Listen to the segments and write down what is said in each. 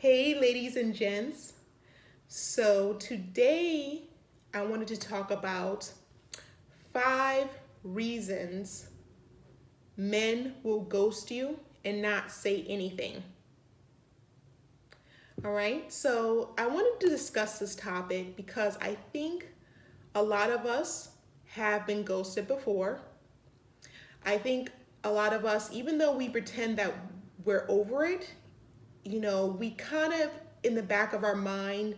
Hey, ladies and gents. So, today I wanted to talk about 5 reasons men will ghost you and not say anything. All right, so I wanted to discuss this topic because I think a lot of us have been ghosted before. I think a lot of us, even though we pretend that we're over it, we kind of in the back of our mind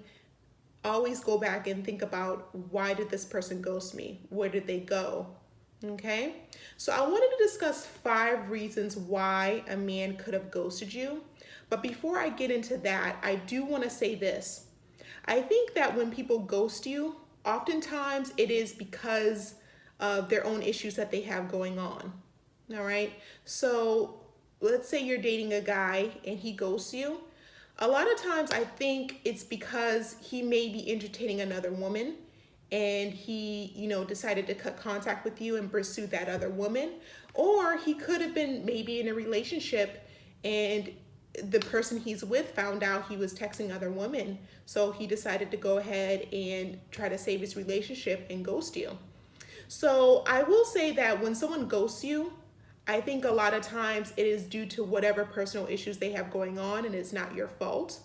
always go back and think about, why did this person ghost me? Where did they go? Okay, so I wanted to discuss 5 reasons why a man could have ghosted you. But before I get into that, I do want to say this. I think that when people ghost you, oftentimes it is because of their own issues that they have going on. All right, so let's say you're dating a guy and he ghosts you. A lot of times I think it's because he may be entertaining another woman and he, decided to cut contact with you and pursue that other woman. Or he could have been maybe in a relationship and the person he's with found out he was texting other women. So he decided to go ahead and try to save his relationship and ghost you. So I will say that when someone ghosts you, I think a lot of times it is due to whatever personal issues they have going on and it's not your fault.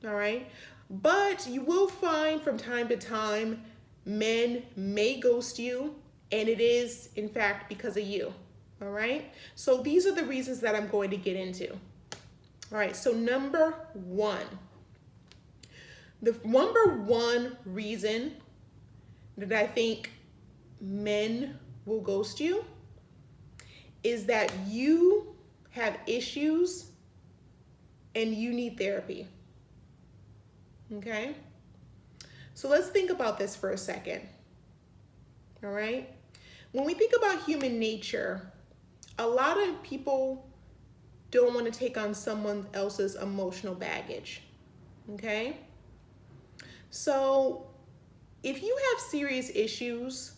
All right. But you will find from time to time men may ghost you, and it is in fact because of you. All right. So these are the reasons that I'm going to get into. All right. So number one, the number one reason that I think men will ghost you is that you have issues and you need therapy. Okay? So let's think about this for a second. All right? When we think about human nature, a lot of people don't want to take on someone else's emotional baggage. Okay? So if you have serious issues,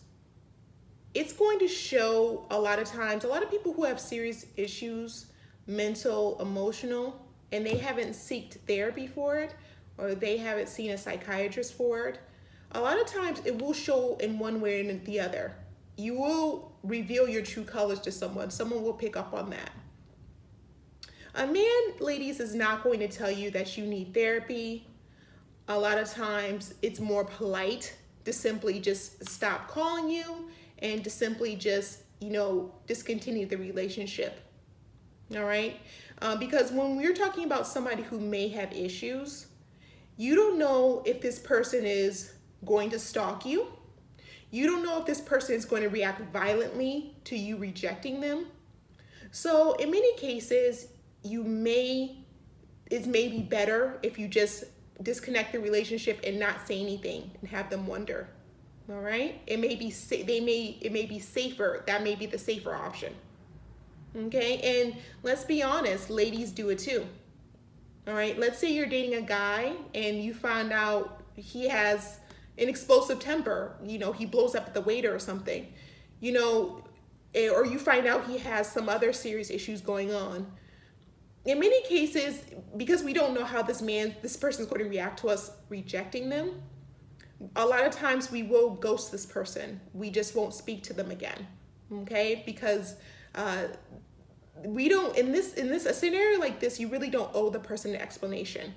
it's going to show a lot of times. A lot of people who have serious issues, mental, emotional, and they haven't sought therapy for it, or they haven't seen a psychiatrist for it, a lot of times it will show in one way or the other. You will reveal your true colors to someone. Someone will pick up on that. A man, ladies, is not going to tell you that you need therapy. A lot of times it's more polite to simply just stop calling you and to simply just, discontinue the relationship. All right? Because when we're talking about somebody who may have issues, you don't know if this person is going to stalk you. You don't know if this person is going to react violently to you rejecting them. So in many cases, it may be better if you just disconnect the relationship and not say anything and have them wonder. All right, it may be safer. That may be the safer option. Okay, and let's be honest, ladies do it too. All right, let's say you're dating a guy and you find out he has an explosive temper. He blows up at the waiter or something. Or you find out he has some other serious issues going on. In many cases, because we don't know how this person is going to react to us rejecting them, a lot of times we will ghost this person. We just won't speak to them again. Okay? Because we don't, a scenario like this, you really don't owe the person an explanation,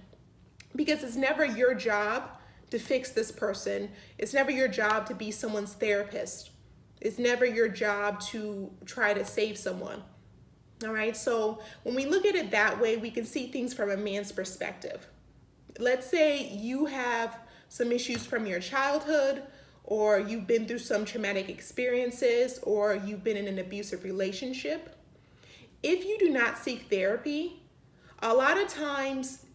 because it's never your job to fix this person. It's never your job to be someone's therapist. It's never your job to try to save someone. All right? So when we look at it that way, we can see things from a man's perspective. Let's say you have some issues from your childhood, or you've been through some traumatic experiences, or you've been in an abusive relationship. If you do not seek therapy, a lot of times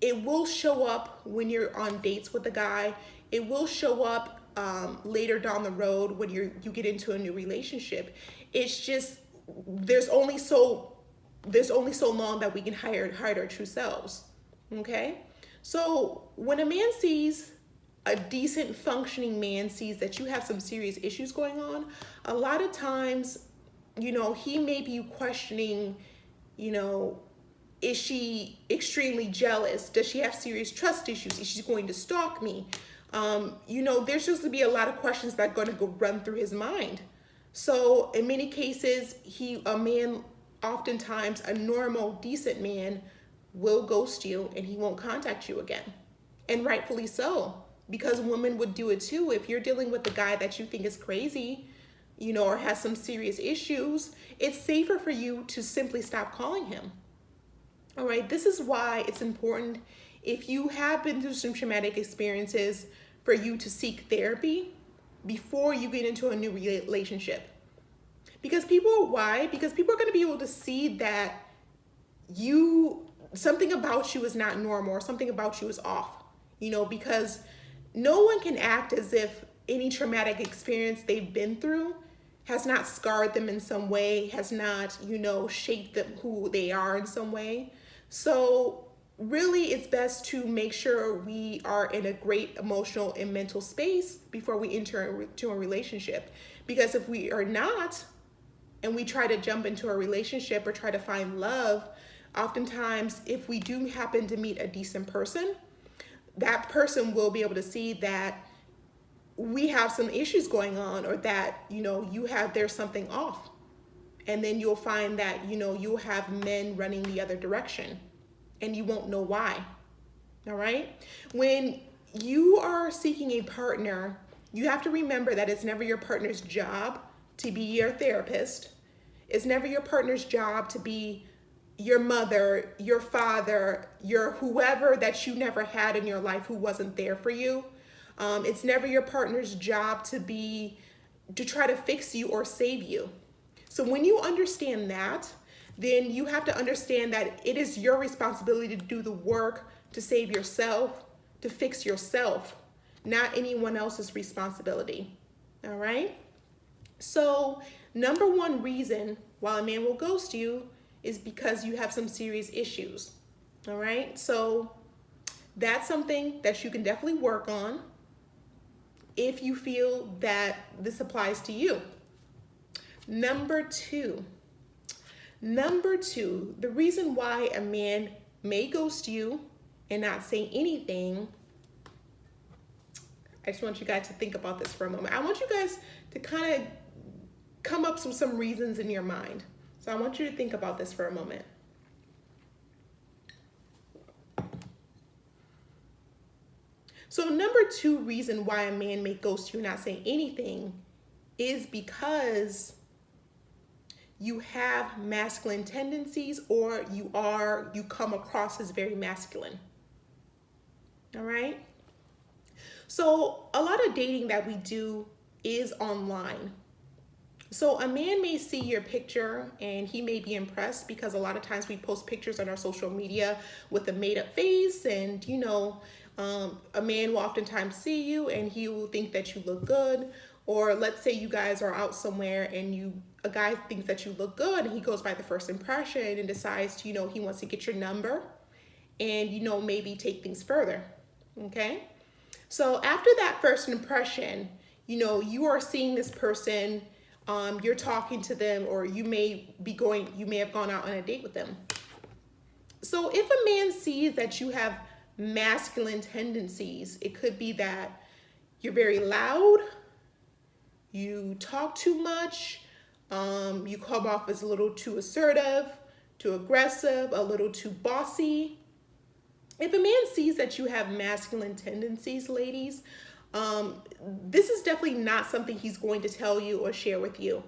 it will show up when you're on dates with a guy. It will show up later down the road when you get into a new relationship. It's just there's only so long that we can hide our true selves. Okay? So when a man sees, a decent functioning man sees that you have some serious issues going on, a lot of times, he may be questioning, Is she extremely jealous? Does she have serious trust issues? Is she going to stalk me? There's just to be a lot of questions that are going to go run through his mind. So in many cases, a man, oftentimes a normal, decent man, will ghost you and he won't contact you again. And rightfully so, because women would do it too. If you're dealing with a guy that you think is crazy, or has some serious issues, it's safer for you to simply stop calling him. All right, this is why it's important, if you have been through some traumatic experiences, for you to seek therapy before you get into a new relationship. Because why? Because people are going to be able to see that something about you is not normal, or something about you is off, because no one can act as if any traumatic experience they've been through has not scarred them in some way, has not, shaped them who they are in some way. So really, it's best to make sure we are in a great emotional and mental space before we enter into a relationship. Because if we are not, and we try to jump into a relationship or try to find love, oftentimes, if we do happen to meet a decent person, that person will be able to see that we have some issues going on, or that, there's something off. And then you'll find that, you'll have men running the other direction and you won't know why. All right. When you are seeking a partner, you have to remember that it's never your partner's job to be your therapist. It's never your partner's job to be your mother, your father, your whoever that you never had in your life who wasn't there for you. It's never your partner's job to try to fix you or save you. So when you understand that, then you have to understand that it is your responsibility to do the work to save yourself, to fix yourself, not anyone else's responsibility. All right? So number one reason why a man will ghost you is because you have some serious issues. All right? So that's something that you can definitely work on if you feel that this applies to you. Number two, the reason why a man may ghost you and not say anything, I just want you guys to think about this for a moment. I want you guys to kind of come up with some reasons in your mind. So I want you to think about this for a moment. So number two reason why a man may ghost you and not say anything is because you have masculine tendencies, or you come across as very masculine. All right? So a lot of dating that we do is online. So a man may see your picture and he may be impressed, because a lot of times we post pictures on our social media with a made up face, and a man will oftentimes see you and he will think that you look good. Or let's say you guys are out somewhere and a guy thinks that you look good, and he goes by the first impression and decides to, he wants to get your number and, maybe take things further. Okay. So after that first impression, you are seeing this person, you're talking to them, or you may have gone out on a date with them. So if a man sees that you have masculine tendencies, it could be that you're very loud, you talk too much, you come off as a little too assertive, too aggressive, a little too bossy. If a man sees that you have masculine tendencies, ladies, this is definitely not something he's going to tell you or share with you.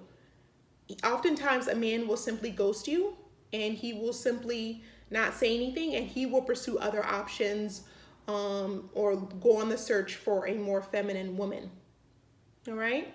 Oftentimes a man will simply ghost you, and he will simply not say anything, and he will pursue other options, or go on the search for a more feminine woman. All right?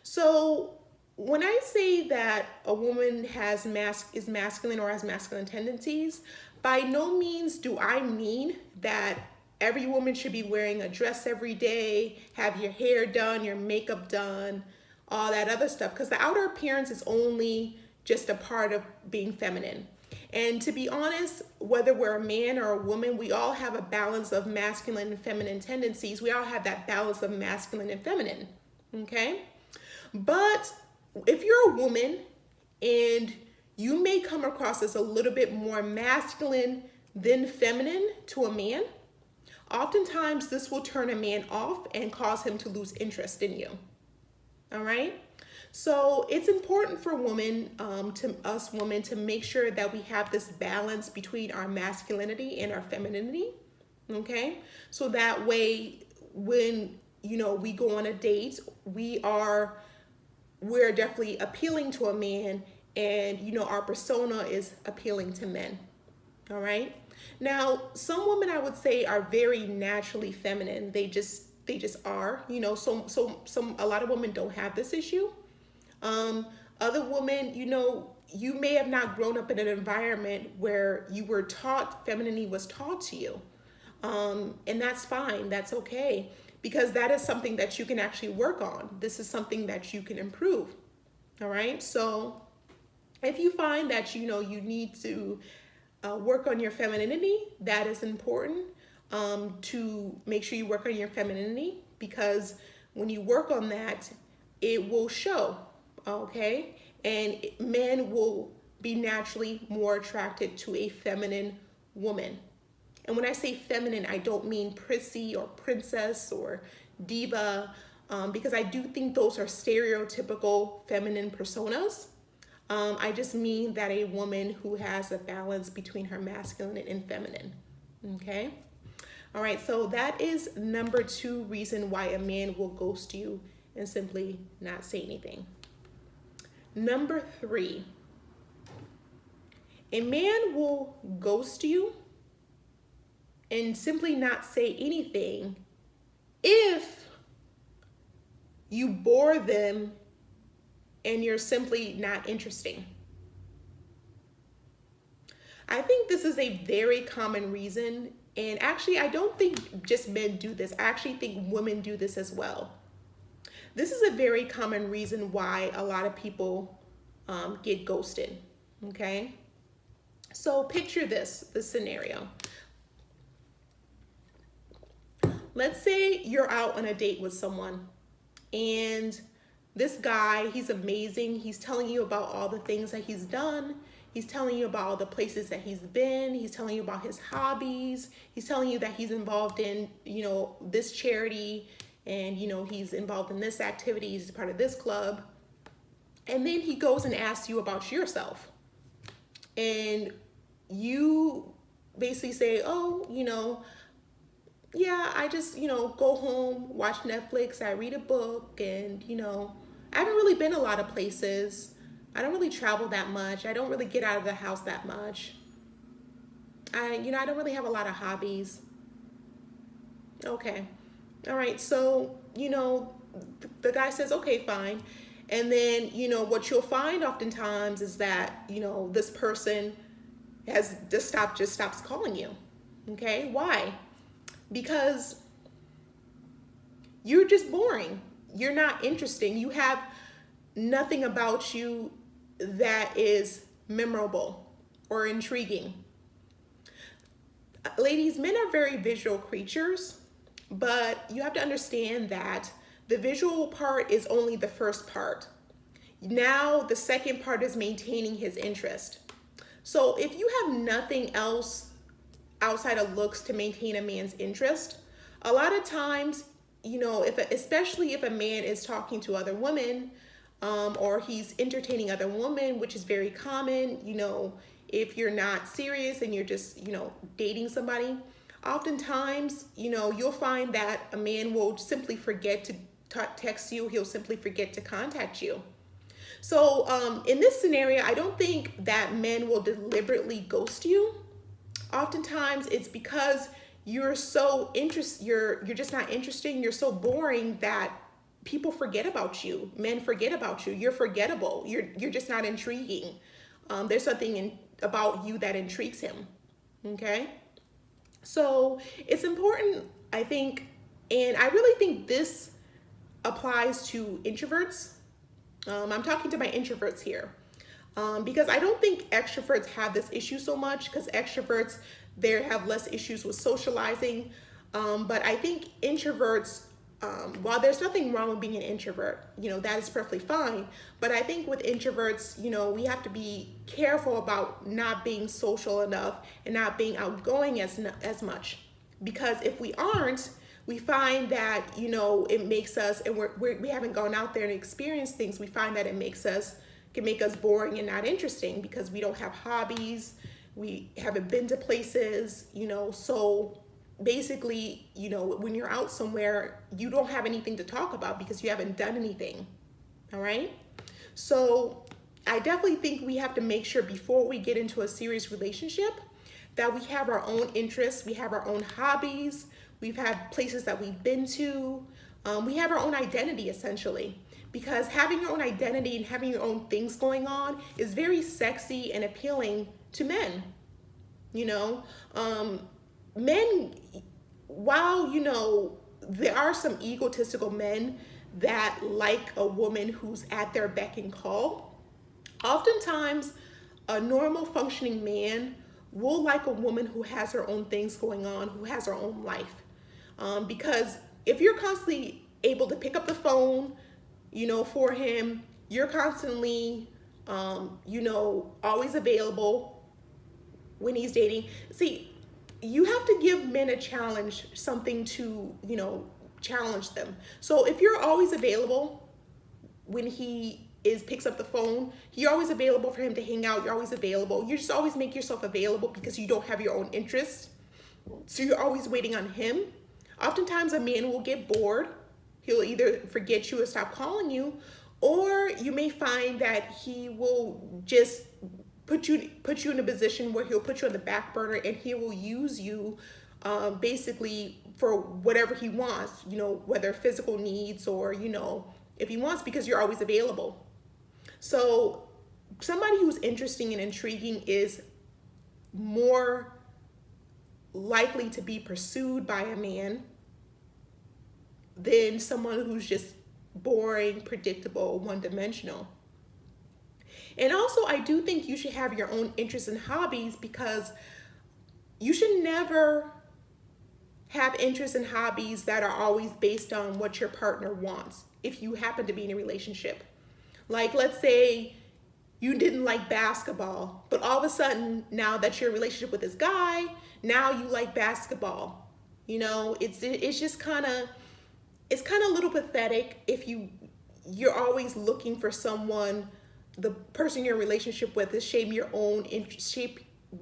So when I say that a woman is masculine or has masculine tendencies, by no means do I mean that every woman should be wearing a dress every day, have your hair done, your makeup done, all that other stuff, because the outer appearance is only just a part of being feminine. And to be honest, whether we're a man or a woman, we all have a balance of masculine and feminine tendencies. We all have that balance of masculine and feminine, okay? But if you're a woman and you may come across as a little bit more masculine than feminine to a man. Oftentimes, this will turn a man off and cause him to lose interest in you. All right? So it's important for us women, to make sure that we have this balance between our masculinity and our femininity. Okay? So that way, when we go on a date, we're definitely appealing to a man, and our persona is appealing to men. All right? Now, some women, I would say, are very naturally feminine. They just are. A lot of women don't have this issue. Other women, you may have not grown up in an environment where you were taught, femininity was taught to you. And that's fine. That's okay. Because that is something that you can actually work on. This is something that you can improve. All right. So if you find that, you need to work on your femininity, that is important, to make sure you work on your femininity, because when you work on that, it will show. Okay. And men will be naturally more attracted to a feminine woman. And when I say feminine, I don't mean prissy or princess or diva, because I do think those are stereotypical feminine personas. I just mean that a woman who has a balance between her masculine and feminine. Okay? All right, so that is number 2 reason why a man will ghost you and simply not say anything. Number 3, a man will ghost you and simply not say anything if you bore them and you're simply not interesting. I think this is a very common reason, and actually I don't think just men do this. I actually think women do this as well. This is a very common reason why a lot of people get ghosted, okay? So picture this scenario. Let's say you're out on a date with someone, and this guy, he's amazing. He's telling you about all the things that he's done. He's telling you about all the places that he's been. He's telling you about his hobbies. He's telling you that he's involved in, this charity, and, he's involved in this activity. He's part of this club. And then he goes and asks you about yourself. And you basically say, oh, yeah, I just, go home, watch Netflix, I read a book, and, I haven't really been a lot of places. I don't really travel that much. I don't really get out of the house that much. I don't really have a lot of hobbies. Okay. All right. So, the guy says, okay, fine. And then, what you'll find oftentimes is that, this person just stops calling you. Okay. Why? Because you're just boring. You're not interesting. You have nothing about you that is memorable or intriguing. Ladies, men are very visual creatures, but you have to understand that the visual part is only the first part. Now, the second part is maintaining his interest. So if you have nothing else outside of looks to maintain a man's interest, a lot of times, especially if a man is talking to other women, or he's entertaining other women, which is very common, if you're not serious and you're just, dating somebody, oftentimes, you'll find that a man will simply forget to text you. He'll simply forget to contact you. So in this scenario, I don't think that men will deliberately ghost you. Oftentimes it's because you're so you're just not interesting. You're so boring that people forget about you. Men forget about you. You're forgettable. You're just not intriguing. There's something about you that intrigues him. Okay. So it's important, I think, and I really think this applies to introverts. I'm talking to my introverts here. Because I don't think extroverts have this issue so much, because extroverts, they have less issues with socializing. But I think introverts while there's nothing wrong with being an introvert, that is perfectly fine. But I think with introverts, we have to be careful about not being social enough and not being outgoing as much. Because if we aren't, we find that, it makes us, and we haven't gone out there and experienced things, we find that can make us boring and not interesting because we don't have hobbies, we haven't been to places, so basically, when you're out somewhere, you don't have anything to talk about because you haven't done anything. All right. So I definitely think we have to make sure before we get into a serious relationship that we have our own interests, we have our own hobbies, we've had places that we've been to, we have our own identity essentially. Because having your own identity and having your own things going on is very sexy and appealing to men. Men, while, there are some egotistical men that like a woman who's at their beck and call, oftentimes a normal functioning man will like a woman who has her own things going on, who has her own life. Because if you're constantly able to pick up the phone, for him, you're constantly, always available when he's dating. See, you have to give men a challenge, something to, challenge them. So if you're always available when he picks up the phone, you're always available for him to hang out, you're always available. You just always make yourself available because you don't have your own interests. So you're always waiting on him. Oftentimes a man will get bored. He'll either forget you or stop calling you, or you may find that he will just put you in a position where he'll put you on the back burner and he will use you basically for whatever he wants, whether physical needs or, if he wants, because you're always available. So somebody who's interesting and intriguing is more likely to be pursued by a man than someone who's just boring, predictable, one-dimensional. And also, I do think you should have your own interests and hobbies, because you should never have interests and hobbies that are always based on what your partner wants if you happen to be in a relationship. Like, let's say you didn't like basketball, but all of a sudden, now that you're in a relationship with this guy, now you like basketball. It's just kind of, it's kind of a little pathetic if you're always looking for someone, the person you're in a relationship with, to shape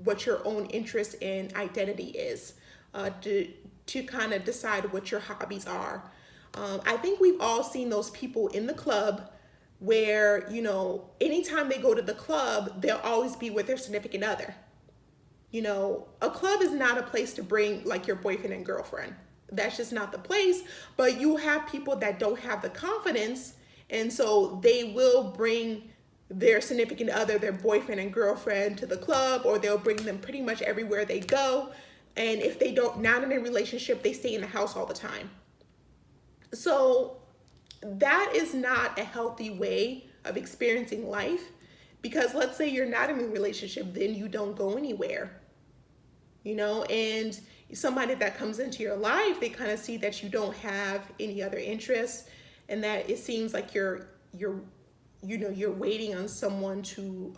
what your own interest and identity is, to kind of decide what your hobbies are. I think we've all seen those people in the club where, anytime they go to the club, they'll always be with their significant other. A club is not a place to bring like your boyfriend and girlfriend. That's just not the place. But you have people that don't have the confidence, and so they will bring their significant other, their boyfriend and girlfriend, to the club, or they'll bring them pretty much everywhere they go. And if they not in a relationship, they stay in the house all the time. So that is not a healthy way of experiencing life, because let's say you're not in a relationship, then you don't go anywhere, and somebody that comes into your life, they kind of see that you don't have any other interests, and that it seems like you're waiting on someone to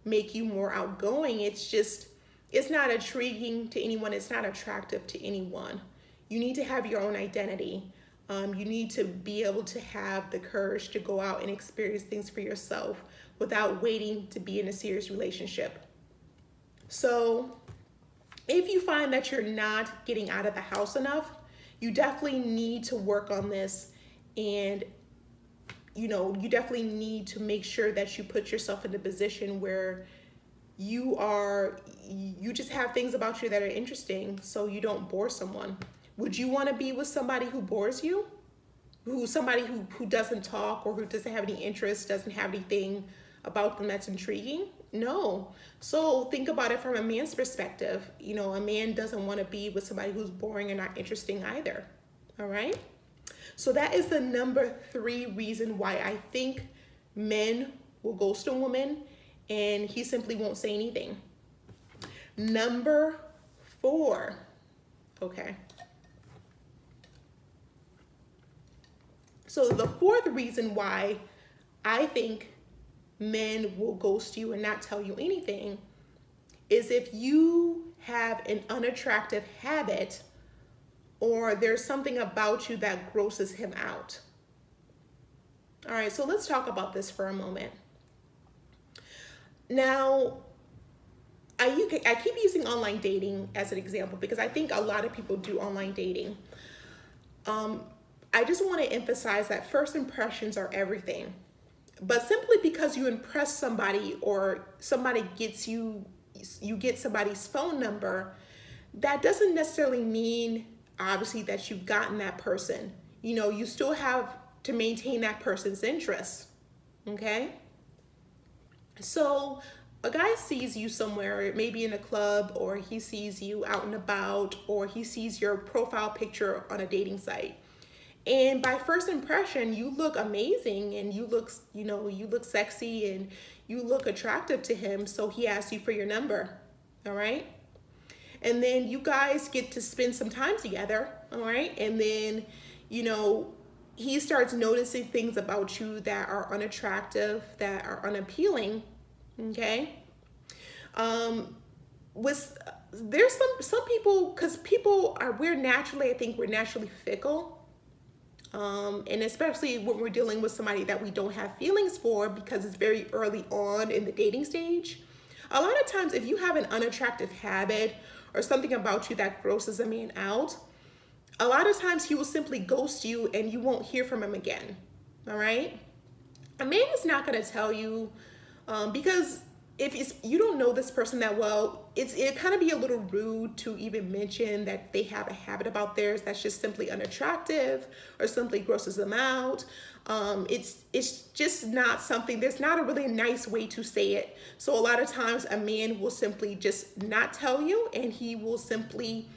make you more outgoing. It's not intriguing to anyone. It's not attractive to anyone. You need to have your own identity. You need to be able to have the courage to go out and experience things for yourself without waiting to be in a serious relationship. So if you find that you're not getting out of the house enough, you definitely need to work on this. And you definitely need to make sure that you put yourself in a position where you just have things about you that are interesting, so you don't bore someone. Would you want to be with somebody who bores you? Somebody who doesn't talk, or who doesn't have any interest, doesn't have anything about them that's intriguing? No. So think about it from a man's perspective. A man doesn't want to be with somebody who's boring and not interesting either. All right? So that is the number 3 reason why I think men will ghost a woman, and he simply won't say anything. Number 4. Okay. So the fourth reason why I think men will ghost you and not tell you anything is if you have an unattractive habit or there's something about you that grosses him out. All right, so let's talk about this for a moment. Now, I keep using online dating as an example because I think a lot of people do online dating. I just want to emphasize that first impressions are everything. But simply because you impress somebody or somebody gets you get somebody's phone number, that doesn't necessarily mean, obviously, that you've gotten that person. You know, you still have to maintain that person's interest, okay? So a guy sees you somewhere, maybe in a club, or he sees you out and about, or he sees your profile picture on a dating site. And by first impression, you look amazing and you look sexy and you look attractive to him. So he asks you for your number, all right? And then you guys get to spend some time together, all right? And then, he starts noticing things about you that are unattractive, that are unappealing, okay? There's some people, because we're naturally fickle. And especially when we're dealing with somebody that we don't have feelings for because it's very early on in the dating stage. A lot of times, if you have an unattractive habit or something about you that grosses a man out, a lot of times he will simply ghost you and you won't hear from him again, all right? A man is not going to tell you because if you don't know this person that well, it kind of be a little rude to even mention that they have a habit about theirs that's just simply unattractive or simply grosses them out. It's just not something, there's not a really nice way to say it. So a lot of times a man will simply just not tell you and he will simply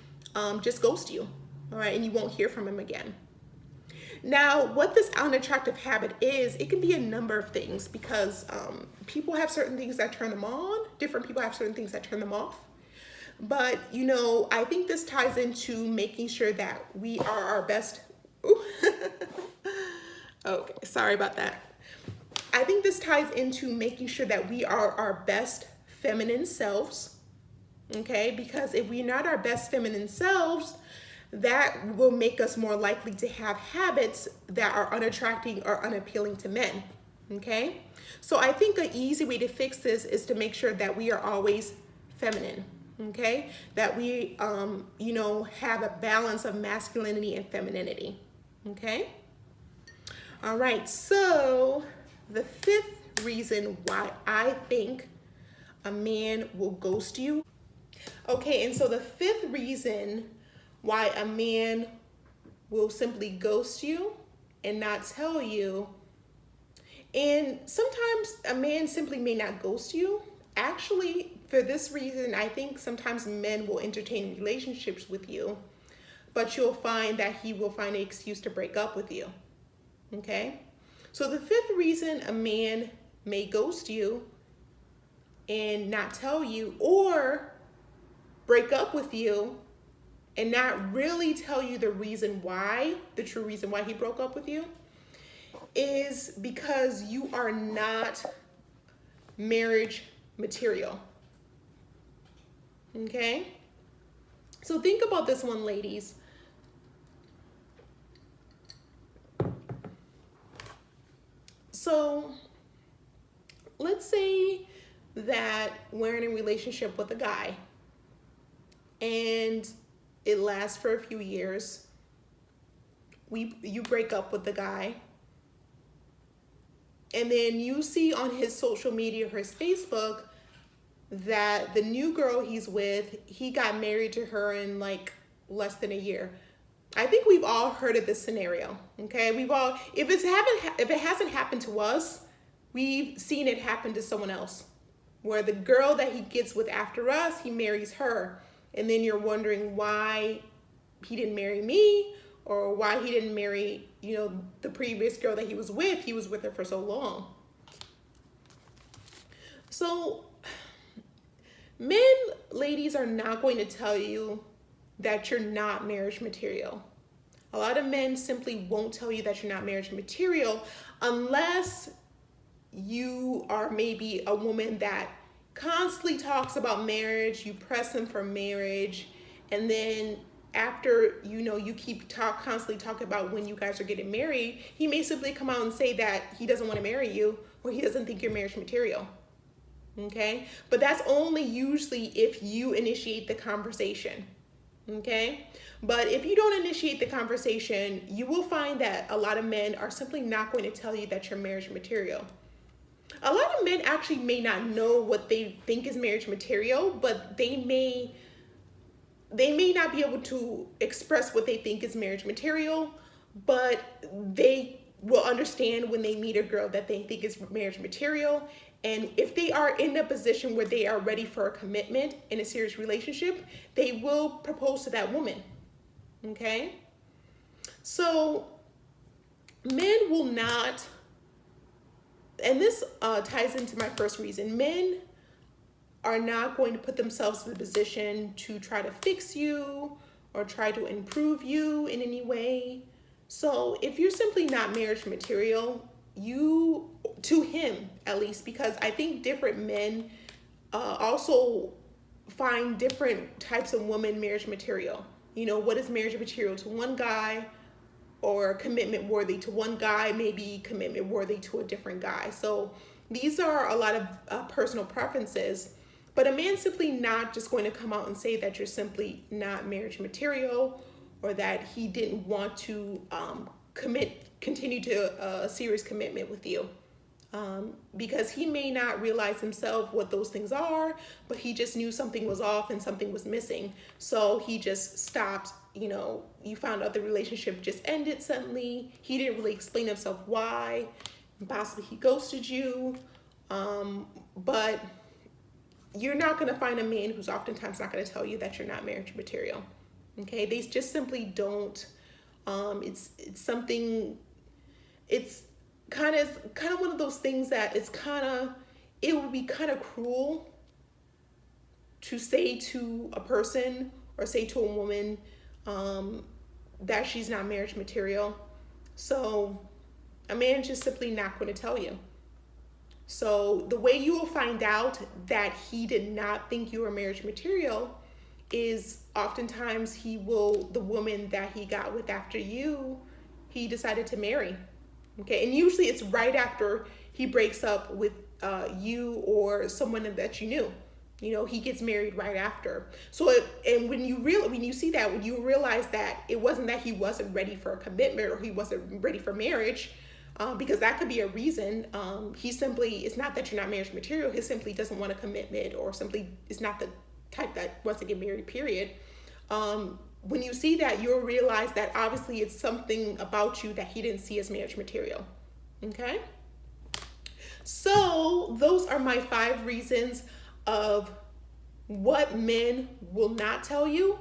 just ghost you, all right? And you won't hear from him again. Now, what this unattractive habit is, it can be a number of things because people have certain things that turn them on. Different people have certain things that turn them off. But, I think this ties into making sure that we are our best. Okay, sorry about that. I think this ties into making sure that we are our best feminine selves, okay? Because if we're not our best feminine selves, that will make us more likely to have habits that are unattractive or unappealing to men, okay? So I think an easy way to fix this is to make sure that we are always feminine, okay? That we, have a balance of masculinity and femininity, okay? All right, so the fifth reason why I think a man will ghost you. Okay, and so the fifth reason why a man will simply ghost you and not tell you. And sometimes a man simply may not ghost you. Actually, for this reason, I think sometimes men will entertain relationships with you, but you'll find that he will find an excuse to break up with you, okay? So the fifth reason a man may ghost you and not tell you or break up with you and not really tell you the true reason why he broke up with you, is because you are not marriage material, okay? So think about this one, ladies. So let's say that we're in a relationship with a guy and it lasts for a few years. You break up with the guy, and then you see on his social media, his Facebook, that the new girl he's with, he got married to her in like less than a year. I think we've all heard of this scenario, okay? If it hasn't happened to us, we've seen it happen to someone else, where the girl that he gets with after us, he marries her. And then you're wondering why he didn't marry me or why he didn't marry, the previous girl that he was with. He was with her for so long. So men, ladies, are not going to tell you that you're not marriage material. A lot of men simply won't tell you that you're not marriage material unless you are maybe a woman that constantly talks about marriage, you press him for marriage, and then after you constantly talk about when you guys are getting married, he may simply come out and say that he doesn't want to marry you or he doesn't think you're marriage material. Okay? But that's only usually if you initiate the conversation. Okay? But if you don't initiate the conversation, you will find that a lot of men are simply not going to tell you that you're marriage material. A lot of men actually may not know what they think is marriage material, but they may not be able to express what they think is marriage material, but they will understand when they meet a girl that they think is marriage material. And if they are in a position where they are ready for a commitment in a serious relationship, they will propose to that woman. Okay? So men will not, and this ties into my first reason, men are not going to put themselves in the position to try to fix you or try to improve you in any way. So if you're simply not marriage material, to him at least, because I think different men also find different types of women marriage material. What is marriage material to one guy, or commitment worthy to one guy, maybe commitment worthy to a different guy. So these are a lot of personal preferences, but a man's simply not just going to come out and say that you're simply not marriage material, or that he didn't want to continue to a serious commitment with you. Because he may not realize himself what those things are, but he just knew something was off and something was missing. So he just stopped. You found out the relationship just ended suddenly. He didn't really explain himself why. Possibly he ghosted you. But you're not going to find a man who's oftentimes not going to tell you that you're not marriage material. Okay? They just simply don't. It's something, it's kind of one of those things that it would be kind of cruel to say to a person or say to a woman that she's not marriage material. So a man just simply not going to tell you. So the way you will find out that he did not think you were marriage material is oftentimes the woman that he got with after you, he decided to marry. Okay, and usually it's right after he breaks up with you or someone that you knew. He gets married right after. So when you see that, when you realize that it wasn't that he wasn't ready for a commitment or he wasn't ready for marriage, because that could be a reason. It's not that you're not marriage material. He simply doesn't want a commitment, or simply is not the type that wants to get married, period. When you see that, you'll realize that obviously it's something about you that he didn't see as marriage material. Okay? So those are my 5 reasons of what men will not tell you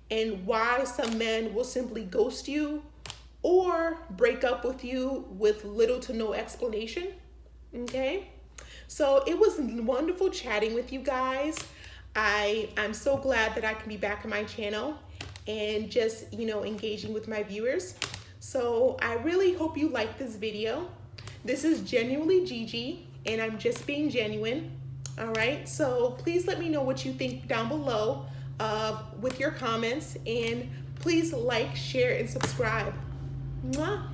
and why some men will simply ghost you or break up with you with little to no explanation. Okay? So it was wonderful chatting with you guys. I'm so glad that I can be back on my channel and just, engaging with my viewers. So I really hope you like this video. This is genuinely Gigi, and I'm just being genuine. All right, so please let me know what you think down below with your comments, and please like, share, and subscribe. Mwah.